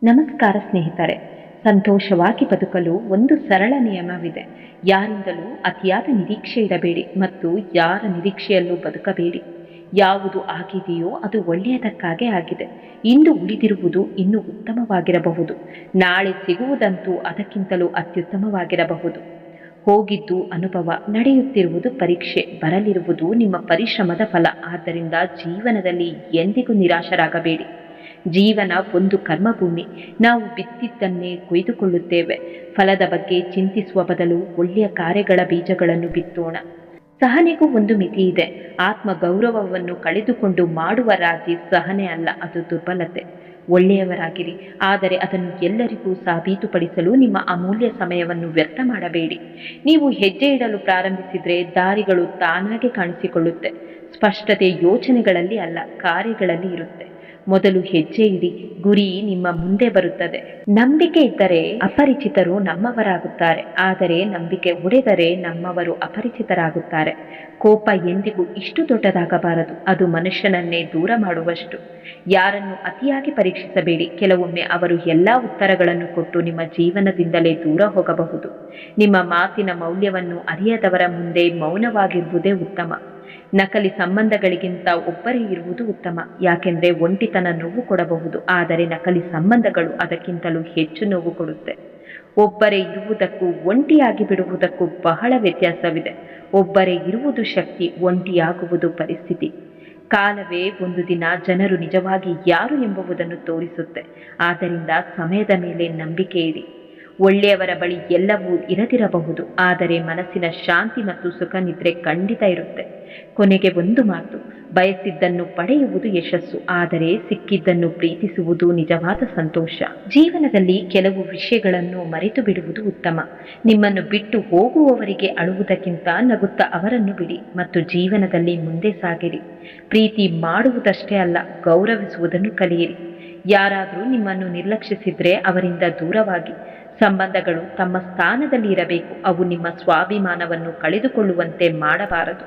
ನಮಸ್ಕಾರ ಸ್ನೇಹಿತರೆ. ಸಂತೋಷವಾಗಿ ಬದುಕಲು ಒಂದು ಸರಳ ನಿಯಮವಿದೆ. ಯಾರಿಂದಲೂ ಅತಿಯಾದ ನಿರೀಕ್ಷೆ ಇಡಬೇಡಿ ಮತ್ತು ಯಾರ ನಿರೀಕ್ಷೆಯಲ್ಲೂ ಬದುಕಬೇಡಿ. ಯಾವುದು ಆಗಿದೆಯೋ ಅದು ಒಳ್ಳೆಯದಕ್ಕಾಗೇ ಆಗಿದೆ. ಇಂದು ಉಳಿದಿರುವುದು ಇನ್ನೂ ಉತ್ತಮವಾಗಿರಬಹುದು. ನಾಳೆ ಸಿಗುವುದಂತೂ ಅದಕ್ಕಿಂತಲೂ ಅತ್ಯುತ್ತಮವಾಗಿರಬಹುದು. ಹೋಗಿದ್ದು ಅನುಭವ, ನಡೆಯುತ್ತಿರುವುದು ಪರೀಕ್ಷೆ, ಬರಲಿರುವುದು ನಿಮ್ಮ ಪರಿಶ್ರಮದ ಫಲ. ಆದ್ದರಿಂದ ಜೀವನದಲ್ಲಿ ಎಂದಿಗೂ ನಿರಾಶರಾಗಬೇಡಿ. ಜೀವನ ಒಂದು ಕರ್ಮಭೂಮಿ. ನಾವು ಬಿತ್ತಿದ್ದನ್ನೇ ಕೊಯ್ದುಕೊಳ್ಳುತ್ತೇವೆ. ಫಲದ ಬಗ್ಗೆ ಚಿಂತಿಸುವ ಬದಲು ಒಳ್ಳೆಯ ಕಾರ್ಯಗಳ ಬೀಜಗಳನ್ನು ಬಿತ್ತೋಣ. ಸಹನೆಗೂ ಒಂದು ಮಿತಿ ಇದೆ. ಆತ್ಮ ಗೌರವವನ್ನು ಕಳೆದುಕೊಂಡು ಮಾಡುವ ರಾಜಿ ಸಹನೆ ಅಲ್ಲ, ಅದು ದುರ್ಬಲತೆ. ಒಳ್ಳೆಯವರಾಗಿರಿ, ಆದರೆ ಅದನ್ನು ಎಲ್ಲರಿಗೂ ಸಾಬೀತುಪಡಿಸಲು ನಿಮ್ಮ ಅಮೂಲ್ಯ ಸಮಯವನ್ನು ವ್ಯರ್ಥ ಮಾಡಬೇಡಿ. ನೀವು ಹೆಜ್ಜೆ ಇಡಲು ಪ್ರಾರಂಭಿಸಿದರೆ ದಾರಿಗಳು ತಾನಾಗೆ ಕಾಣಿಸಿಕೊಳ್ಳುತ್ತೆ. ಸ್ಪಷ್ಟತೆ ಯೋಚನೆಗಳಲ್ಲಿ ಅಲ್ಲ, ಕಾರ್ಯಗಳಲ್ಲಿ ಇರುತ್ತೆ. ಮೊದಲು ಹೆಜ್ಜೆ ಇಡಿ, ಗುರಿ ನಿಮ್ಮ ಮುಂದೆ ಬರುತ್ತದೆ. ನಂಬಿಕೆ ಇದ್ದರೆ ಅಪರಿಚಿತರು ನಮ್ಮವರಾಗುತ್ತಾರೆ, ಆದರೆ ನಂಬಿಕೆ ಉಳಿದರೆ ನಮ್ಮವರು ಅಪರಿಚಿತರಾಗುತ್ತಾರೆ. ಕೋಪ ಎಂದಿಗೂ ಇಷ್ಟು ದೊಡ್ಡದಾಗಬಾರದು, ಅದು ಮನುಷ್ಯನನ್ನೇ ದೂರ ಮಾಡುವಷ್ಟು. ಯಾರನ್ನು ಅತಿಯಾಗಿ ಪರೀಕ್ಷಿಸಬೇಡಿ. ಕೆಲವೊಮ್ಮೆ ಅವರು ಎಲ್ಲ ಉತ್ತರಗಳನ್ನು ಕೊಟ್ಟು ನಿಮ್ಮ ಜೀವನದಿಂದಲೇ ದೂರ ಹೋಗಬಹುದು. ನಿಮ್ಮ ಮಾತಿನ ಮೌಲ್ಯವನ್ನು ಅರಿಯದವರ ಮುಂದೆ ಮೌನವಾಗಿರುವುದೇ ಉತ್ತಮ. ನಕಲಿ ಸಂಬಂಧಗಳಿಗಿಂತ ಒಬ್ಬರೇ ಇರುವುದು ಉತ್ತಮ. ಯಾಕೆಂದರೆ ಒಂಟಿತನ ನೋವು ಕೊಡಬಹುದು, ಆದರೆ ನಕಲಿ ಸಂಬಂಧಗಳು ಅದಕ್ಕಿಂತಲೂ ಹೆಚ್ಚು ನೋವು ಕೊಡುತ್ತೆ. ಒಬ್ಬರೇ ಇರುವುದಕ್ಕೂ ಒಂಟಿಯಾಗಿ ಬಿಡುವುದಕ್ಕೂ ಬಹಳ ವ್ಯತ್ಯಾಸವಿದೆ. ಒಬ್ಬರೇ ಇರುವುದು ಶಕ್ತಿ, ಒಂಟಿಯಾಗುವುದು ಪರಿಸ್ಥಿತಿ. ಕಾಲವೇ ಒಂದು ದಿನ ಜನರು ನಿಜವಾಗಿ ಯಾರು ಎಂಬುದನ್ನು ತೋರಿಸುತ್ತೆ. ಆದ್ದರಿಂದ ಸಮಯದ ಮೇಲೆ ನಂಬಿಕೆ ಇಡಿ. ಒಳ್ಳೆಯವರ ಬಳಿ ಎಲ್ಲವೂ ಇರದಿರಬಹುದು, ಆದರೆ ಮನಸ್ಸಿನ ಶಾಂತಿ ಮತ್ತು ಸುಖ ನಿದ್ರೆ ಖಂಡಿತ ಇರುತ್ತೆ. ಕೊನೆಗೆ ಒಂದು ಮಾತು, ಬಯಸಿದ್ದನ್ನು ಪಡೆಯುವುದು ಯಶಸ್ಸು, ಆದರೆ ಸಿಕ್ಕಿದ್ದನ್ನು ಪ್ರೀತಿಸುವುದು ನಿಜವಾದ ಸಂತೋಷ. ಜೀವನದಲ್ಲಿ ಕೆಲವು ವಿಷಯಗಳನ್ನು ಮರೆತು ಬಿಡುವುದು ಉತ್ತಮ. ನಿಮ್ಮನ್ನು ಬಿಟ್ಟು ಹೋಗುವವರಿಗೆ ಅಳುವುದಕ್ಕಿಂತ ನಗುತ್ತಾ ಅವರನ್ನು ಬಿಡಿ ಮತ್ತು ಜೀವನದಲ್ಲಿ ಮುಂದೆ ಸಾಗಿರಿ. ಪ್ರೀತಿ ಮಾಡುವುದಷ್ಟೇ ಅಲ್ಲ, ಗೌರವಿಸುವುದನ್ನು ಕಲಿಯಿರಿ. ಯಾರಾದರೂ ನಿಮ್ಮನ್ನು ನಿರ್ಲಕ್ಷಿಸಿದ್ರೆ ಅವರಿಂದ ದೂರವಾಗಿ. ಸಂಬಂಧಗಳು ತಮ್ಮ ಸ್ಥಾನದಲ್ಲಿ ಇರಬೇಕು, ಅವು ನಿಮ್ಮ ಸ್ವಾಭಿಮಾನವನ್ನು ಕಳೆದುಕೊಳ್ಳುವಂತೆ ಮಾಡಬಾರದು.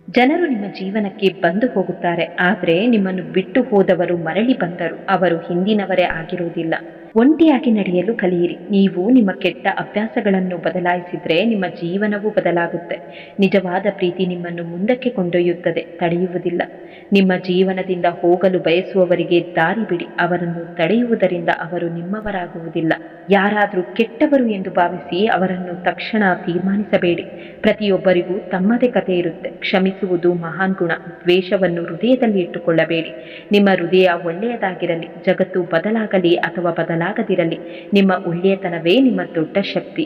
ಜನರು ನಿಮ್ಮ ಜೀವನಕ್ಕೆ ಬಂದು ಹೋಗುತ್ತಾರೆ, ಆದರೆ ನಿಮ್ಮನ್ನು ಬಿಟ್ಟು ಹೋದವರು ಮರಳಿ ಬಂದರು, ಅವರು ಹಿಂದಿನವರೇ ಆಗಿರುವುದಿಲ್ಲ. ಒಂಟಿಯಾಗಿ ನಡೆಯಲು ಕಲಿಯಿರಿ. ನೀವು ನಿಮ್ಮ ಕೆಟ್ಟ ಅಭ್ಯಾಸಗಳನ್ನು ಬದಲಾಯಿಸಿದರೆ ನಿಮ್ಮ ಜೀವನವೂ ಬದಲಾಗುತ್ತೆ. ನಿಜವಾದ ಪ್ರೀತಿ ನಿಮ್ಮನ್ನು ಮುಂದಕ್ಕೆ ಕೊಂಡೊಯ್ಯುತ್ತದೆ, ತಡೆಯುವುದಿಲ್ಲ. ನಿಮ್ಮ ಜೀವನದಿಂದ ಹೋಗಲು ಬಯಸುವವರಿಗೆ ದಾರಿ ಬಿಡಿ. ಅವರನ್ನು ತಡೆಯುವುದರಿಂದ ಅವರು ನಿಮ್ಮವರಾಗುವುದಿಲ್ಲ. ಯಾರಾದರೂ ಕೆಟ್ಟವರು ಎಂದು ಭಾವಿಸಿ ಅವರನ್ನು ತಕ್ಷಣ ತೀರ್ಮಾನಿಸಬೇಡಿ. ಪ್ರತಿಯೊಬ್ಬರಿಗೂ ತಮ್ಮದೇ ಕಥೆ ಇರುತ್ತೆ. ಕ್ಷಮಿಸುವುದು ಮಹಾನ್ ಗುಣ. ದ್ವೇಷವನ್ನು ಹೃದಯದಲ್ಲಿ ಇಟ್ಟುಕೊಳ್ಳಬೇಡಿ. ನಿಮ್ಮ ಹೃದಯ ಒಳ್ಳೆಯದಾಗಿರಲಿ. ಜಗತ್ತು ಬದಲಾಗಲಿ ಅಥವಾ ಬದಲಾಗದಿರಲಿ, ನಿಮ್ಮ ಒಳ್ಳೆಯತನವೇ ನಿಮ್ಮ ದೊಡ್ಡ ಶಕ್ತಿ.